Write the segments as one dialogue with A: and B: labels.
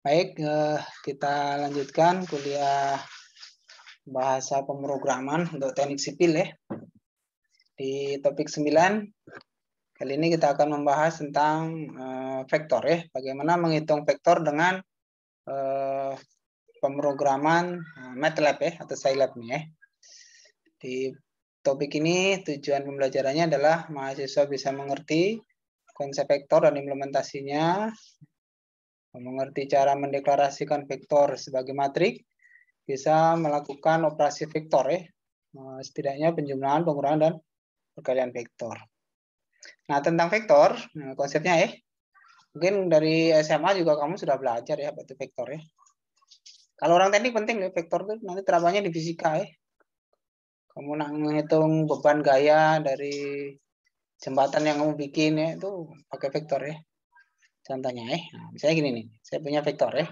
A: Baik, kita lanjutkan kuliah bahasa pemrograman untuk teknik sipil ya. Di topik 9, kali ini kita akan membahas tentang vektor ya. Bagaimana menghitung vektor dengan pemrograman MATLAB ya, atau Scilab nih ya. Di topik ini tujuan pembelajarannya adalah mahasiswa bisa mengerti konsep vektor dan implementasinya, mengerti cara mendeklarasikan vektor sebagai matrik, bisa melakukan operasi vektor ya, setidaknya penjumlahan, pengurangan, dan perkalian vektor. Nah, tentang vektor, konsepnya ya, mungkin dari SMA juga kamu sudah belajar ya, apa itu vektor ya. Kalau orang teknik penting ya, vektor itu nanti terapanya di fisika ya. Kamu nak menghitung beban gaya dari jembatan yang kamu bikin ya, itu pakai vektor ya. Contohnya ya, nah, misalnya gini nih, saya punya vektor ya.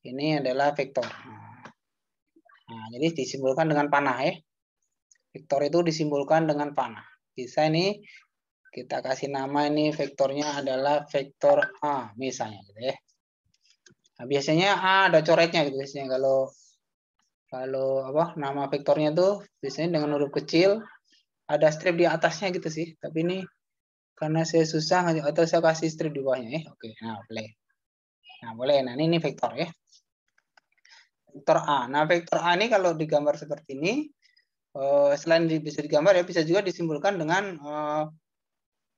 A: Ini adalah vektor. Nah, jadi disimbolkan dengan panah ya. Vektor itu disimbolkan dengan panah. Bisa ini kita kasih nama, ini vektornya adalah vektor A misalnya gitu ya. Nah, biasanya A ada coretnya gitu biasanya kalau apa nama vektornya tuh biasanya dengan huruf kecil, ada strip di atasnya gitu sih. Tapi ini karena saya susah atau saya kasih strip di bawahnya ya. Oke, nah boleh. Nah, boleh. Nah, ini vektor ya. Vektor A. Nah, vektor A ini kalau digambar seperti ini, selain bisa digambar ya, bisa juga disimbolkan dengan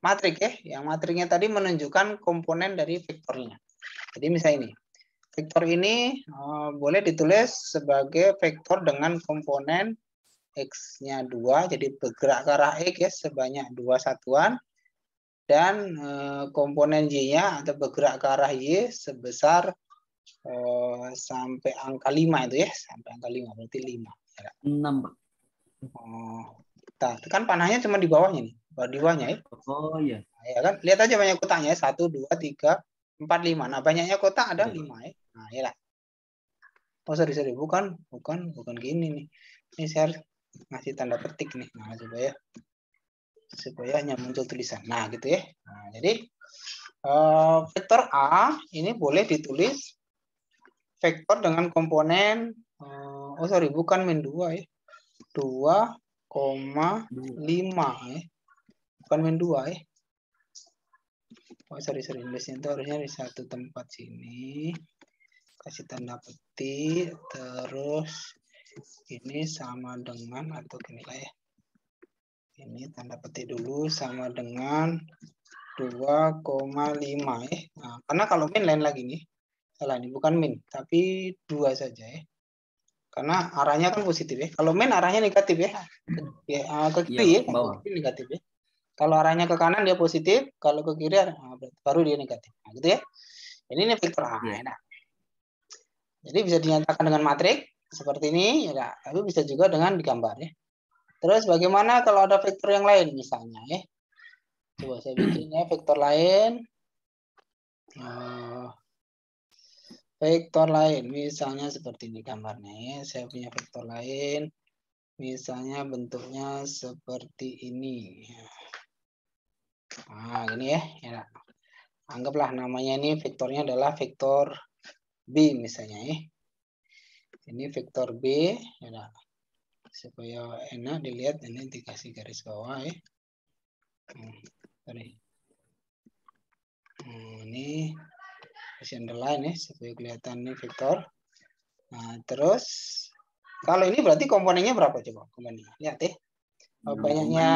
A: matrik ya. Yang matriknya tadi menunjukkan komponen dari vektornya. Jadi misalnya ini. Vektor ini boleh ditulis sebagai vektor dengan komponen X-nya 2, jadi bergerak ke arah X ya, sebanyak 2 satuan. Dan komponen Y-nya atau bergerak ke arah Y sebesar sampai angka 5 itu ya, sampai angka 5 berarti 5.
B: 6, Pak.
A: Nah, kan panahnya cuma di bawahnya nih, di bawahnya ya.
B: Oh iya.
A: Nah, ya kan, lihat aja banyak kotaknya, 1, 2, 3, 4, 5. Nah, banyaknya kotak ada 5 ya. Nah, ya lah. Oh, sorry, bukan gini nih. Ini saya harus ngasih tanda petik nih. Nah, supaya hanya muncul tulisan. Nah, gitu ya. Nah, jadi vektor A ini boleh ditulis vektor dengan komponen bukan min 2 ya. 2,5 ya. Bukan min 2 ya. Oh, sorry, nulisnya itu harusnya di satu tempat sini. Kasih tanda petik, terus ini sama dengan, atau gini lah ya. Ini tanda petik dulu sama dengan 2,5 ya. Nah, karena kalau min lain lagi nih. Salah, ini bukan min, tapi 2 saja ya. Karena arahnya kan positif ya. Kalau min arahnya negatif ya. Ke kiri ya, ke kiri negatif ya. Kalau arahnya ke kanan dia positif, kalau ke kiri baru dia negatif. Nah, gitu ya. Ini vektor A. Nah. Jadi bisa dinyatakan dengan matrik seperti ini, ya, tapi bisa juga dengan digambar ya. Terus bagaimana kalau ada vektor yang lain misalnya ya? Coba saya bikin ya vektor lain. Vektor lain misalnya seperti ini gambarnya ya. Saya punya vektor lain. Misalnya bentuknya seperti ini. Nah, gini ya. Anggaplah namanya ini vektornya adalah vektor B misalnya ya. Ini vektor B ya. Supaya enak dilihat, ini dikasih garis bawah ya. Ini kasih underline ya supaya kelihatan ini vektor. Nah, terus kalau ini berarti komponennya berapa coba? Komponennya lihat ya. Banyaknya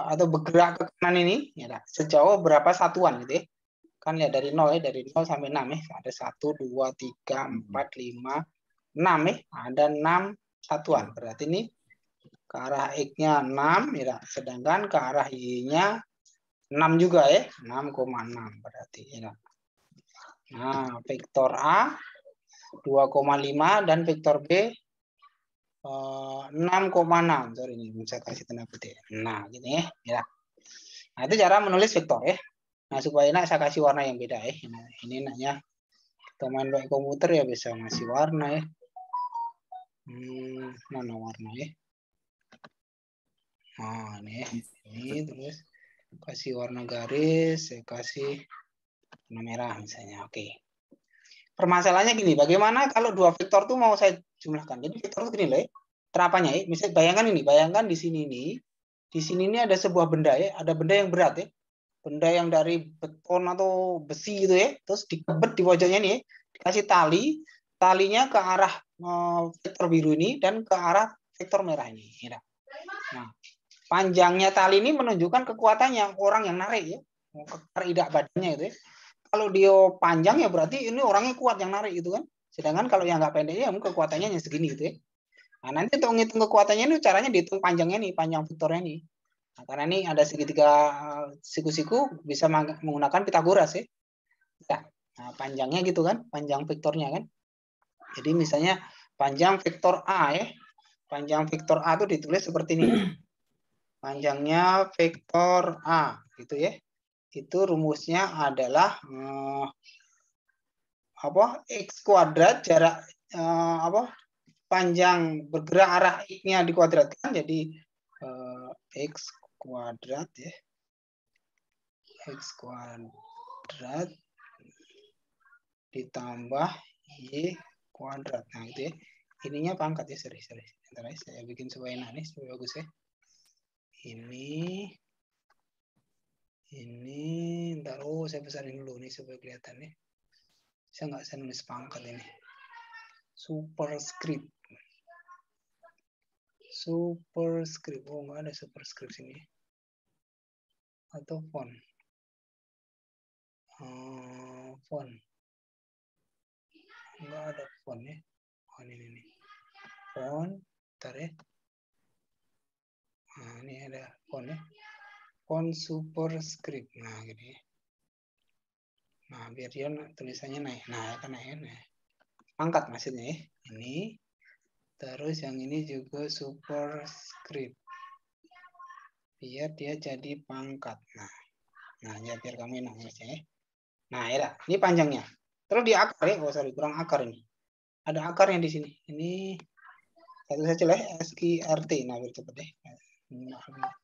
A: atau bergerak ke kanan ini ya, sejauh berapa satuan gitu ya. Kan lihat dari 0 ya, dari 0 sampai 6 ya. Ada 1, 2, 3, 4, 5, 6 ya. Ada 6 satuan. Berarti ini ke arah X-nya 6 ya, sedangkan ke arah Y-nya 6 juga ya. 6,6 berarti ya. Nah, vektor A 2,5 dan vektor B 6,6. Sorry, ini saya kasih tanda petik. Nah, gini ya. Nah, itu cara menulis vektor ya. Nah, supaya enak saya kasih warna yang beda ya. Nah, ini enaknya kita main pakai komputer ya bisa ngasih warna ya. Mana warna ya? Nah, ini terus kasih warna garis, saya kasih Warna merah misalnya. Oke. Permasalahannya gini, bagaimana kalau dua vektor itu mau saya jumlahkan? Jadi vektor itu gini loh ya. Terapannya ya, misalnya bayangkan ini, bayangkan di sini ini ada sebuah benda ya, ada benda yang berat ya. Benda yang dari beton atau besi gitu ya, terus dikebet di pojoknya nih ya, dikasih tali, talinya ke arah vektor biru ini dan ke arah vektor merah ini. Nah, panjangnya tali ini menunjukkan kekuatannya orang yang narik ya, teridak badannya itu ya. Kalau dia panjang ya berarti ini orangnya kuat yang narik gitu kan. Sedangkan kalau yang nggak pendek ya kekuatannya hanya segini gitu ya. Nah, nanti untuk menghitung kekuatannya ini caranya dihitung panjangnya nih, panjang vektornya nih. Nah, karena ini ada segitiga siku-siku bisa menggunakan Pitagoras ya. Nah, panjangnya gitu kan, panjang vektornya kan. Jadi misalnya panjang vektor A ya. Panjang vektor A itu ditulis seperti ini. Panjangnya vektor A gitu ya. Itu rumusnya adalah X kuadrat jarak panjang bergerak arahnya dikuadratkan jadi X kuadrat ya. X kuadrat ditambah Y kuadrat. Nah itu ya. Ininya pangkat ya, sorry. Ntar ya, saya bikin supaya enak nih, supaya bagus ya. Ini ntar saya besarin dulu nih supaya kelihatan nih. Saya nggak nulis pangkat ini. Superscript. Oh nggak ada superscript sini. Atau font. Font. Nggak ada font ya. Oh ini. Font. Ntar ya. Nah ini ada font ya. Font superscript. Nah gini. Nah biar dia tulisannya naik. Nah kan naik. Nah. Pangkat maksudnya ya. Ini. Terus yang ini juga superscript. Biar dia jadi pangkat. Nah ya biar kamu enak ya. Nah ya, ini panjangnya. Terus di akar ya, kurang akar ini. Ada akarnya di sini. Ini satu saja lah, SQRT. Nah biar cepet deh.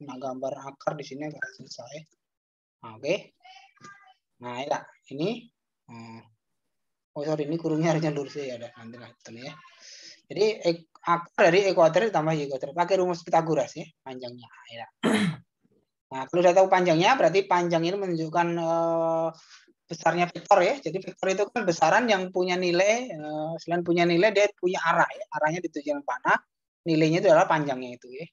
A: Nah gambar akar di sini agak susah ya. Nah, oke. Nah ya, ini. Ini kurungnya harusnya lurus ya. Ada nanti lah ya. Jadi akar dari ekuator ditambah y kuadrat. Pakai rumus Pitagoras ya, panjangnya. Ya. Nah, kalau sudah tahu panjangnya, berarti panjang ini menunjukkan besarnya vektor ya. Jadi vektor itu kan besaran yang punya nilai, selain punya nilai, dia punya arah ya. Arahnya di tujuan panah, nilainya itu adalah panjangnya itu ya.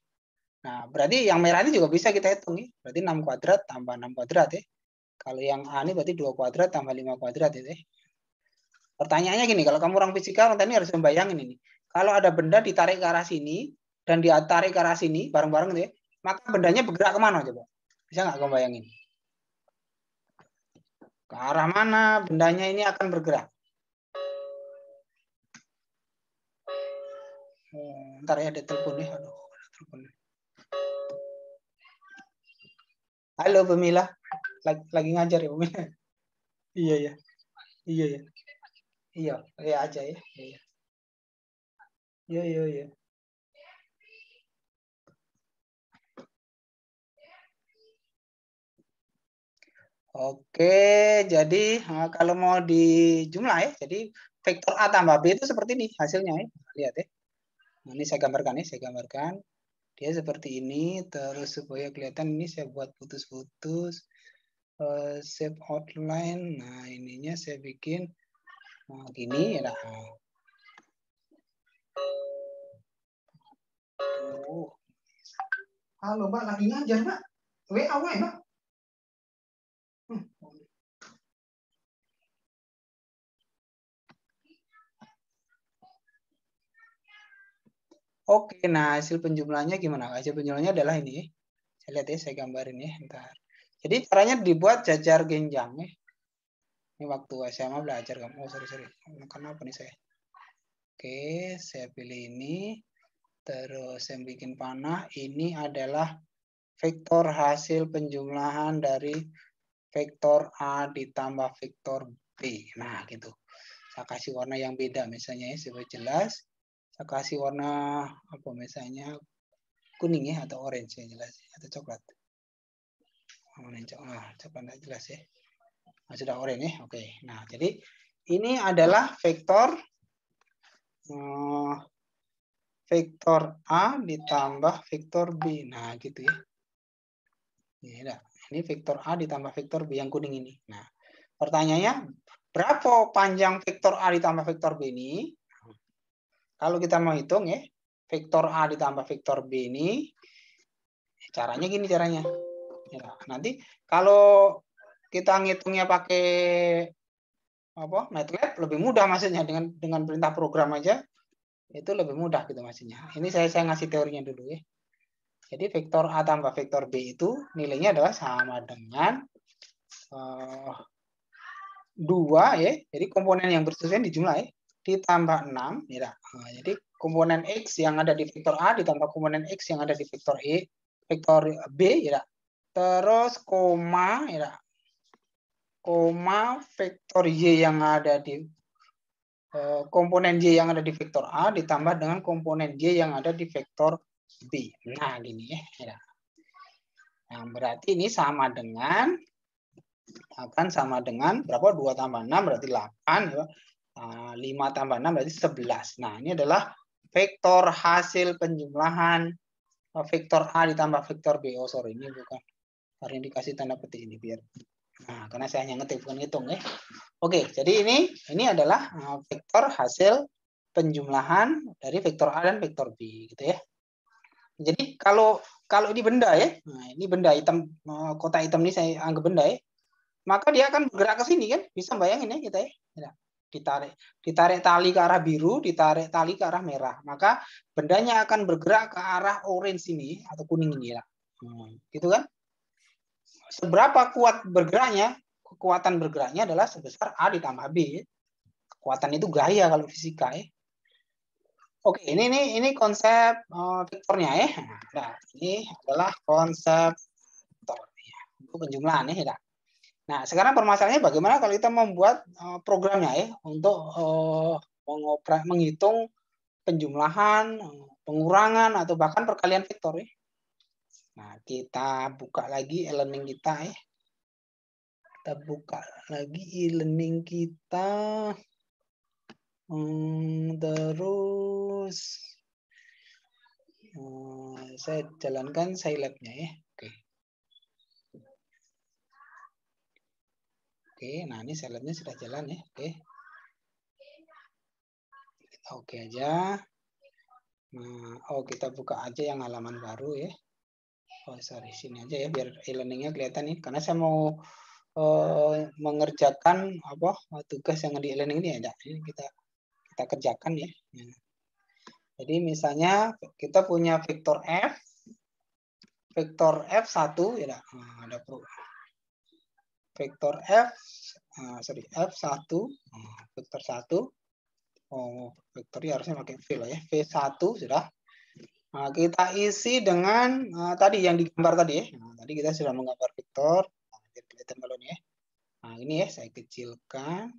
A: Nah, berarti yang merah ini juga bisa kita hitung ya. Berarti 6 kuadrat tambah 6 kuadrat ya. Kalau yang A ini berarti 2 kuadrat tambah 5 kuadrat itu ya. Pertanyaannya gini, kalau kamu orang fisika, orang tadi harus membayangin ini. Kalau ada benda ditarik ke arah sini, dan ditarik ke arah sini, bareng-bareng gitu ya, maka bendanya bergerak kemana coba? Bisa nggak kamu bayangin? Ke arah mana bendanya ini akan bergerak? Ntar ya ada telepon ya. Aduh, ada telepon. Halo Pemila, lagi ngajar ya Pemila? Iya ya. Iya aja ya. Iya. Oke, jadi kalau mau dijumlah ya, jadi vektor A tambah B itu seperti ini hasilnya ya. Lihat ya. Nah, ini saya gambarkan ya, Dia seperti ini, terus supaya kelihatan ini saya buat putus-putus, shape outline. Nah, ininya saya bikin gini ya. Halo Mbak, lagi ngajar Mbak. WA Mbak. Oke, nah hasil penjumlahannya gimana? Hasil penjumlahannya adalah ini. Saya lihat ya, saya gambarin ya. Ntar. Jadi caranya dibuat jajar genjang ya. Ini waktu SMA belajar kamu. Oh, sorry. Kenapa nih saya? Oke, saya pilih ini. Terus saya bikin panah. Ini adalah vektor hasil penjumlahan dari vektor A ditambah vektor B. Nah, gitu. Saya kasih warna yang beda misalnya ya, supaya jelas. Saya kasih warna apa misalnya kuning ya, atau orange ya jelas, atau coklat. Coklat jelas ya. Sudah oranye, oke. Nah, jadi ini adalah vektor vektor A ditambah vektor B. Nah, gitu ya. Ini vektor A ditambah vektor B yang kuning ini. Nah, pertanyaannya, berapa panjang vektor A ditambah vektor B ini? Kalau kita mau hitung ya, vektor A ditambah vektor B ini, caranya gini caranya. Ya, nanti kalau kita ngitungnya pakai MATLAB lebih mudah maksudnya dengan perintah program aja itu lebih mudah gitu maksudnya. Ini saya ngasih teorinya dulu ya. Jadi vektor A tambah vektor B itu nilainya adalah sama dengan 2 ya. Jadi komponen yang bersesuaian dijumlah ya. Ditambah 6 ya. Nah, jadi komponen X yang ada di vektor A ditambah komponen X yang ada di vektor vektor B ya. Terus koma ya. Koma vektor Y yang ada di komponen Y yang ada di vektor A ditambah dengan komponen Y yang ada di vektor B. Nah, gini ya. Nah, berarti ini sama dengan akan sama dengan berapa? 2 tambah 6 berarti 8 ya. 5 tambah 6 berarti 11. Nah, ini adalah vektor hasil penjumlahan vektor A ditambah vektor B. Oh, sorry, ini bukan. Harus dikasih tanda petik ini biar. Nah, karena saya hanya ngetik bukan ngitung ya. Oke, jadi ini adalah vektor hasil penjumlahan dari vektor A dan vektor B gitu ya. Jadi kalau ini benda ya. Nah, ini benda hitam, kotak hitam ini saya anggap benda ya. Maka dia akan bergerak ke sini kan? Bisa bayangin ya kita ya. Ditarik tali ke arah biru, ditarik tali ke arah merah. Maka bendanya akan bergerak ke arah orange ini atau kuning ini ya. Gitu kan? Seberapa kuat bergeraknya? Kekuatan bergeraknya adalah sebesar A ditambah B. Kekuatan itu gaya kalau fisika ya. Oke, ini konsep vektornya ya. Nah, ini adalah konsep vektor ya. Untuk penjumlahan ya. Nah, sekarang permasalahannya bagaimana kalau kita membuat programnya ya untuk menghitung penjumlahan, pengurangan atau bahkan perkalian vektor ya. Nah, kita buka lagi e-learning kita ya. Kita buka lagi e-learning kita. Terus saya jalankan Scilab-nya ya. Oke, nah ini Scilab-nya sudah jalan ya. Kita oke aja. Nah, kita buka aja yang halaman baru ya. Oh, sorry, sini aja ya biar e-learning-nya kelihatan nih. Karena saya mau mengerjakan tugas yang di e-learning ini ya. Ini kita kerjakan ya. Jadi misalnya kita punya vektor F. Vektor F1 ya. Ada vektor F1 vektor 1 vektornya harusnya pakai V lah ya, V1 sudah. Nah, kita isi dengan tadi yang digambar tadi ya. Nah, tadi kita sudah menggambar vektor. Nah, biar kelihatan kalau ini ya. Nah, ini ya saya kecilkan.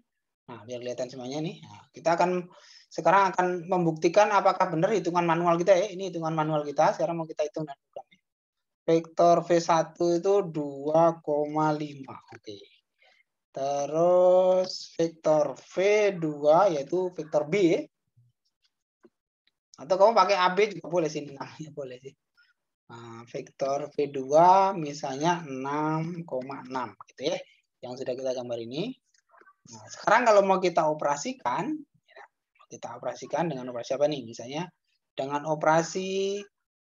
A: Nah, biar kelihatan semuanya nih. Nah, kita sekarang akan membuktikan apakah benar hitungan manual kita ya. Ini hitungan manual kita. Sekarang mau kita hitung dan program ya. Vektor V1 itu 2,5. Oke. Terus vektor V2 yaitu vektor B ya. Atau kamu pakai AB juga boleh sih, namanya boleh sih. Nah, vektor V2 misalnya 6,6 gitu ya. Yang sudah kita gambar ini. Nah, sekarang kalau mau kita operasikan dengan operasi apa nih? Misalnya dengan operasi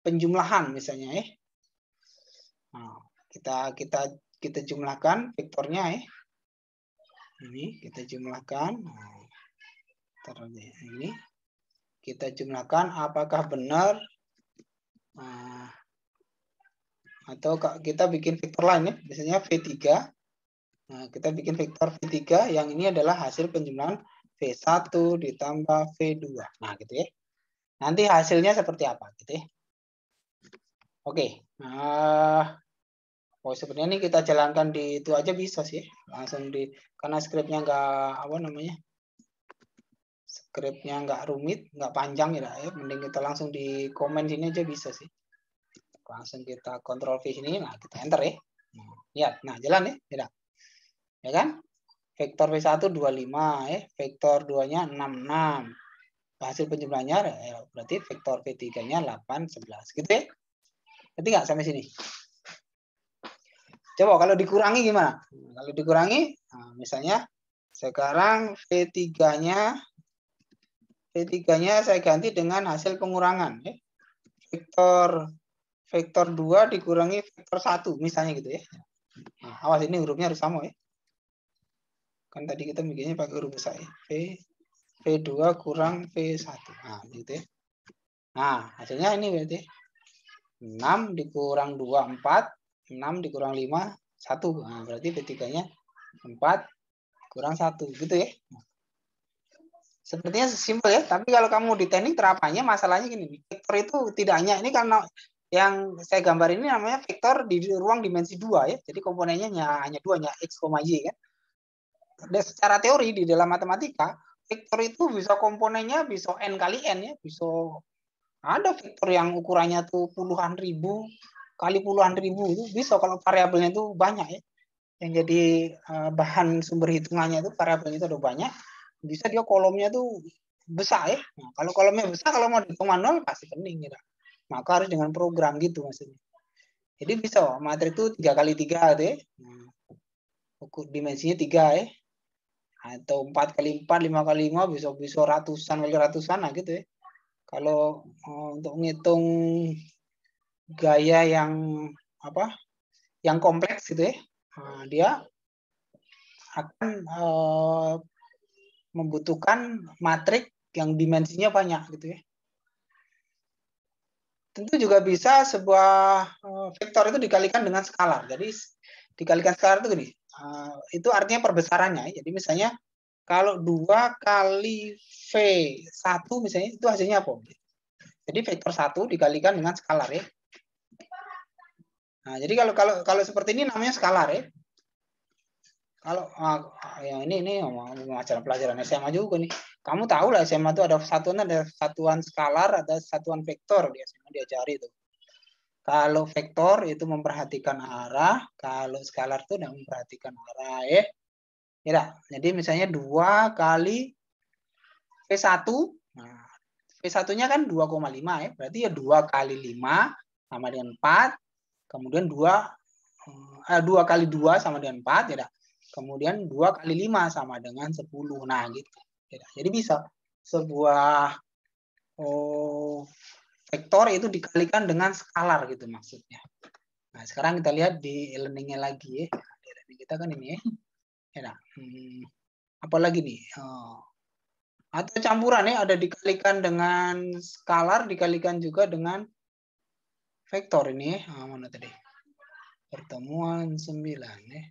A: penjumlahan misalnya ya. Nah, kita jumlahkan vektornya ya. Ini kita jumlahkan. Nah, ini kita jumlahkan apakah benar atau kita bikin vektor lain ya. Biasanya V3. Nah, kita bikin vektor V3 yang ini adalah hasil penjumlahan V1 ditambah V2. Nah, gitu ya. Nanti hasilnya seperti apa gitu ya. Oke. Sebenarnya ini kita jalankan di itu aja bisa sih. Langsung karena skripnya skripnya nggak rumit, nggak panjang ya. Mending kita langsung di komen sini aja bisa sih. Langsung kita kontrol V sini, nah kita enter ya. Lihat, nah jalan ya. Ya kan? Vektor V1 25 ya, vektor 2-nya 66. Hasil penjumlahannya ya, berarti vektor V3-nya 8 11 gitu ya. Ngerti nggak sampai sini? Coba kalau dikurangi gimana? Kalau dikurangi, nah, misalnya sekarang V3-nya saya ganti dengan hasil pengurangan ya. Vektor 2 dikurangi vektor 1 misalnya gitu ya. Nah, awas ini hurufnya harus sama ya. Kan tadi kita bikinnya pakai huruf besar ya. V2 kurang V1. Nah, gitu ya. Nah, hasilnya ini berarti 6 dikurang 2, 4. 6 dikurang 5, 1. Nah, berarti V3-nya 4 kurang 1. Gitu ya. Sepertinya simpel ya. Tapi kalau kamu di teknik terapannya, masalahnya gini. Vektor itu tidak hanya, ini karena yang saya gambar ini namanya vektor di ruang dimensi 2 ya. Jadi komponennya hanya 2, hanya X, Y kan. Dan secara teori di dalam matematika, vektor itu bisa komponennya bisa n kali n ya, bisa ada vektor yang ukurannya tuh puluhan ribu kali puluhan ribu itu bisa kalau variabelnya itu banyak ya. Yang jadi bahan sumber hitungannya itu variabelnya itu ada banyak, bisa dia kolomnya tuh besar ya. Nah, kalau kolomnya besar, kalau mau dihitung manual pasti pening gitu. Maka harus dengan program gitu maksudnya. Jadi bisa matriks itu 3 kali 3 gitu ya. Nah, dimensinya 3 ya. Atau 4 kali 4, 5 kali 5 bisa ratusan kali ratusan nah gitu ya. Kalau untuk ngitung gaya yang apa? Yang kompleks gitu ya. Nah, dia akan membutuhkan matriks yang dimensinya banyak gitu ya. Tentu juga bisa sebuah vektor itu dikalikan dengan skalar. Jadi dikalikan skalar itu gini. Itu artinya perbesarannya. Jadi misalnya kalau 2 kali V1 misalnya itu hasilnya apa? Jadi vektor 1 dikalikan dengan skalar ya. Nah, jadi kalau seperti ini namanya skalar ya. Kalau yang ini acara pelajaran SMA juga nih. Kamu tahu lah SMA itu ada satuan skalar, ada satuan vektor di SMA diajari itu. Kalau vektor itu memperhatikan arah, kalau skalar itu tidak memperhatikan arah ya. Ya, jadi misalnya 2 kali V1, nah, V1-nya kan 2,5 ya, berarti ya 2 kali 5 sama dengan 4, kemudian 2 kali 2 sama dengan 4, ya. Kemudian 2 kali 5 sama dengan 10. Nah, gitu. Ya, jadi bisa sebuah vektor itu dikalikan dengan skalar gitu maksudnya. Nah, sekarang kita lihat di e-learning-nya lagi ya. Di e-learning kita kan ini ya. Ya, apalagi nih? Atau campuran ya, ada dikalikan dengan skalar, dikalikan juga dengan vektor ini ya. Mana tadi? Pertemuan 9 ya.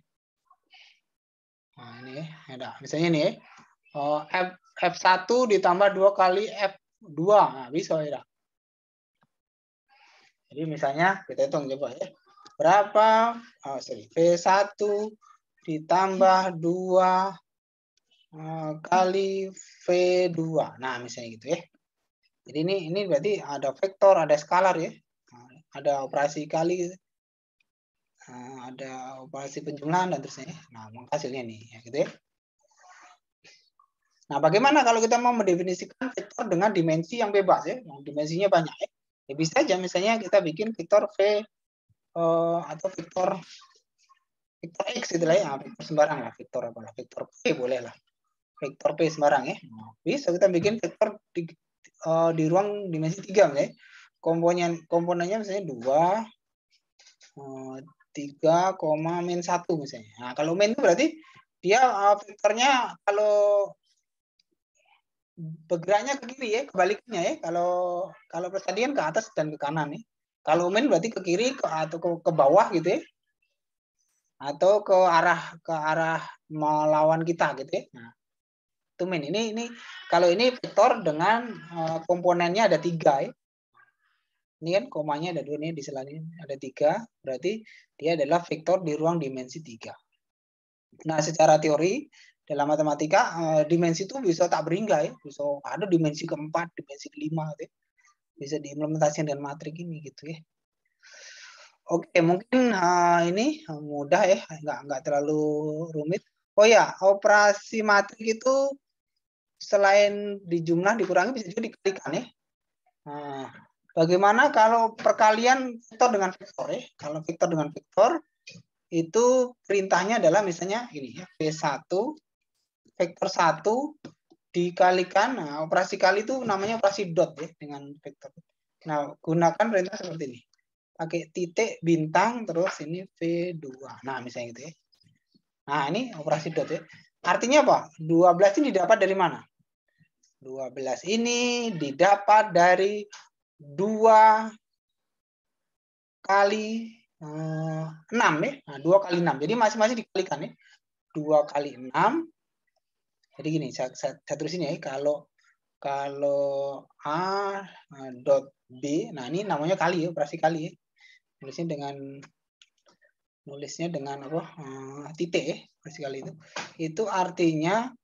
A: Nah, ini ya. Ada. Misalnya ini ya. F1 ditambah 2 kali F2. Nah, bisa ya. Jadi misalnya kita hitung coba ya. Berapa? V1 ditambah 2 kali V2. Nah, misalnya gitu ya. Jadi ini berarti ada vektor, ada skalar ya. Ada operasi kali, ada operasi penjumlahan dan terusnya. Nah, hasilnya nih ya gitu ya. Nah, bagaimana kalau kita mau mendefinisikan vektor dengan dimensi yang bebas ya, yang dimensinya banyak ya? Ya bisa aja misalnya kita bikin vektor V atau vektor X gitu lah ya, vektor sembarang lah, vektor apa lah, vektor P boleh lah, vektor P sembarang ya. Nah, bisa kita bikin vektor di ruang dimensi 3 ya. Komponennya misalnya 2, 3, min 1 misalnya. Nah, kalau min itu berarti dia vektornya kalau bergeraknya ke kiri ya, kebalikannya ya. Kalau persadian ke atas dan ke kanan ya. Kalau min berarti ke kiri atau ke bawah gitu ya. Atau ke arah melawan kita gitu ya. Nah, itu min. Ini kalau ini vektor dengan komponennya ada 3 ya. Ini kan komanya ada 2 nih, di selanya ada 3, berarti dia adalah vektor di ruang dimensi 3. Nah, secara teori dalam matematika dimensi itu bisa tak berhingga ya, bisa ada dimensi keempat, dimensi kelima gitu ya. Bisa diimplementasikan dengan matrik ini gitu ya. Oke, mungkin ini mudah ya, nggak terlalu rumit. Oh ya, operasi matrik itu selain dijumlah dikurangi bisa juga dikalikan ya. Nah, bagaimana kalau perkalian vektor dengan vektor ya? Kalau vektor dengan vektor itu perintahnya adalah misalnya ini ya, V1 vektor 1 dikalikan. Nah, operasi kali itu namanya operasi dot ya dengan vektor. Nah, gunakan perintah seperti ini. Pakai titik bintang terus ini V2. Nah, misalnya gitu ya. Nah, ini operasi dot ya. Artinya apa? 12 ini didapat dari mana? 12 ini didapat dari 2 kali 6 ya. Nah, 2 kali 6. Jadi masing-masing dikalikan ya. 2 kali 6. Jadi gini, saya tulisin ya. Kalau A dot B, nah ini namanya kali ya, operasi kali ya. Nulisnya dengan apa? Titik ya, operasi kali itu. Itu artinya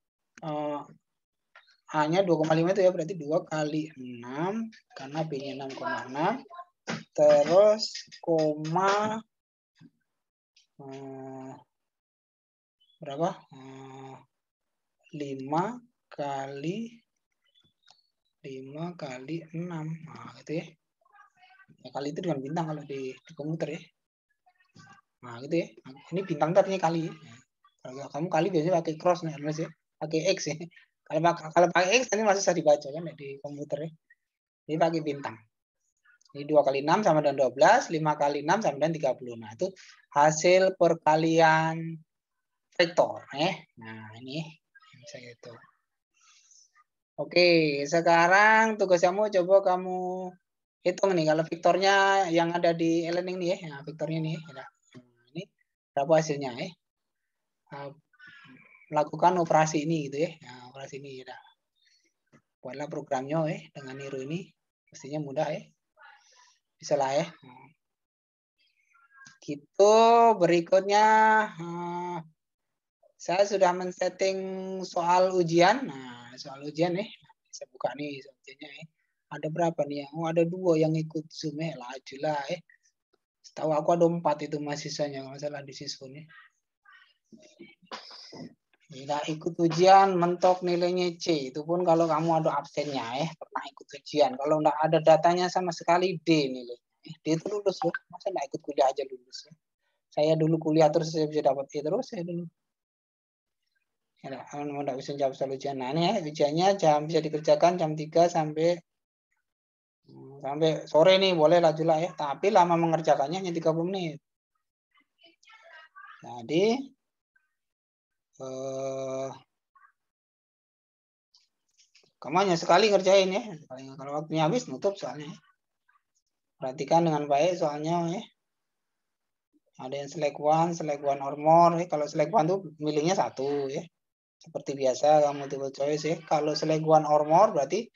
A: A-nya 2,5 itu ya, berarti 2 kali 6 karena B-nya 6,6 terus koma berapa? 5 kali 6. Nah, gitu ya. Ya, kali itu dengan bintang kalau di komputer ya. Nah, gitu ya. Ini bintang artinya kali. Kalau kamu kali biasanya pakai cross nih, ya. Pakai X ya. Kalau pakai X nanti masih bisa dibaca kan di komputer ya. Ini pakai bintang. Ini 2 kali 6 sama dengan 12, 5 kali 6 sama dengan 30. Nah, itu hasil perkalian vektor ya. Nah, ini saya itu. Oke, sekarang tugas kamu coba kamu hitung nih kalau vektornya yang ada di e-learning nih ya. Nah, vektornya nih ya. Nah, ini berapa hasilnya ya. Melakukan operasi ini gitu ya. Nah, operasi ini ya. Buatlah programnya ya dengan niru ini. Pastinya mudah ya. Bisa lah ya. Gitu, berikutnya saya sudah men-setting soal ujian. Nah, soal ujian nih. Saya buka nih soal ujiannya ya. Ada berapa nih? Oh, ada 2 yang ikut Zoom ya. Laju lah ya. Setahu aku ada 4 itu mahasiswanya, nggak salah di siswa nih. Tidak ikut ujian, mentok nilainya C. Itu pun kalau kamu ada absennya pernah ikut ujian. Kalau nggak ada datanya sama sekali D nilainya. D itu lulus loh. Masa nggak ikut kuliah aja lulus ya? Saya dulu kuliah terus saya bisa dapat E terus saya dulu. Ya, nggak bisa jawab soal ujian. Nah, ini ya, ujiannya bisa dikerjakan jam 3 sampai sore nih, boleh lajulah ya. Tapi lama mengerjakannya hanya 30 menit. Jadi kamu hanya sekali ngerjain ya. Kalau waktunya habis nutup soalnya. Perhatikan dengan baik soalnya ya. Ada yang select one or more. Kalau select one tuh milihnya 1 ya. Seperti biasa kamu multiple choice ya. Kalau select one or more berarti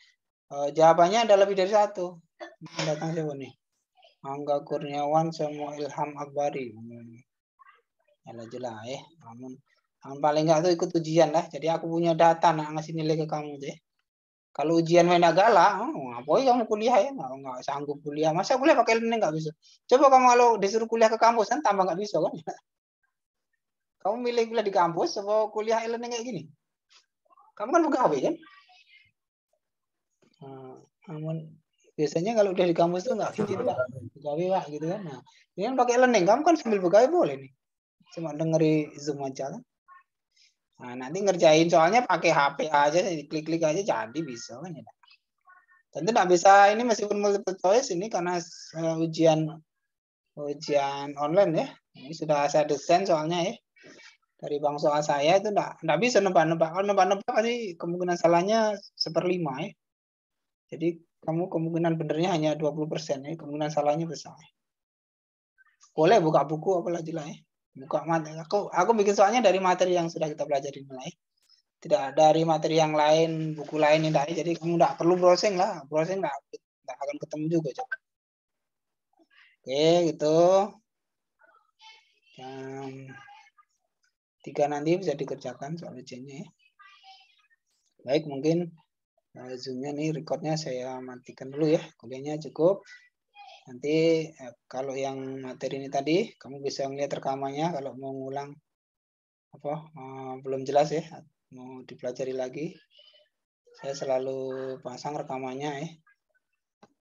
A: jawabannya ada lebih dari 1. Datang siapa nih? Angga Kurniawan sama Ilham Akbari. Ya jelas ya. Namun paling enggak tuh ikut ujian lah. Jadi aku punya data nak ngasih nilai ke kamu deh. Kalau ujian main galak, ngapain kamu kuliah ya? Nggak sanggup kuliah. Masa kuliah pakai e-learning nggak bisa? Coba kamu kalau disuruh kuliah ke kampus kan tambah nggak bisa kan? Kamu milih kuliah di kampus atau kuliah e-learning kayak gini? Kamu kan pegawai kan? Namun biasanya kalau udah di kampus tuh nggak izin pak, pegawai pak gitu kan. Nah, ini kan pakai e-learning, kamu kan sambil pegawai boleh nih. Cuma dengeri Zoom aja kan. Nah, nanti ngerjain soalnya pakai HP aja, klik-klik aja jadi bisa kan ya. Tentu nggak bisa ini meskipun multiple choice ini karena ujian online ya. Ini sudah saya desain soalnya ya. Dari bang soal saya itu enggak bisa nebak-nebak. Kalau nebak-nebak pasti kemungkinan salahnya 1/5 ya. Jadi kamu kemungkinan benernya hanya 20% ya. Kemungkinan salahnya besar. Boleh buka buku apalagi lah ya. Buka materi. Aku bikin soalnya dari materi yang sudah kita pelajari mulai. Tidak dari materi yang lain, buku lain yang lain. Jadi kamu enggak perlu browsing lah. Browsing enggak akan ketemu juga coba. Oke, gitu. Jam 3 nanti bisa dikerjakan soal ujiannya ya. Baik, mungkin Zoom-nya nih recordnya saya matikan dulu ya. Kuliahnya cukup. Nanti kalau yang materi ini tadi kamu bisa melihat rekamannya kalau mau ngulang belum jelas ya, mau dipelajari lagi. Saya selalu pasang rekamannya ya.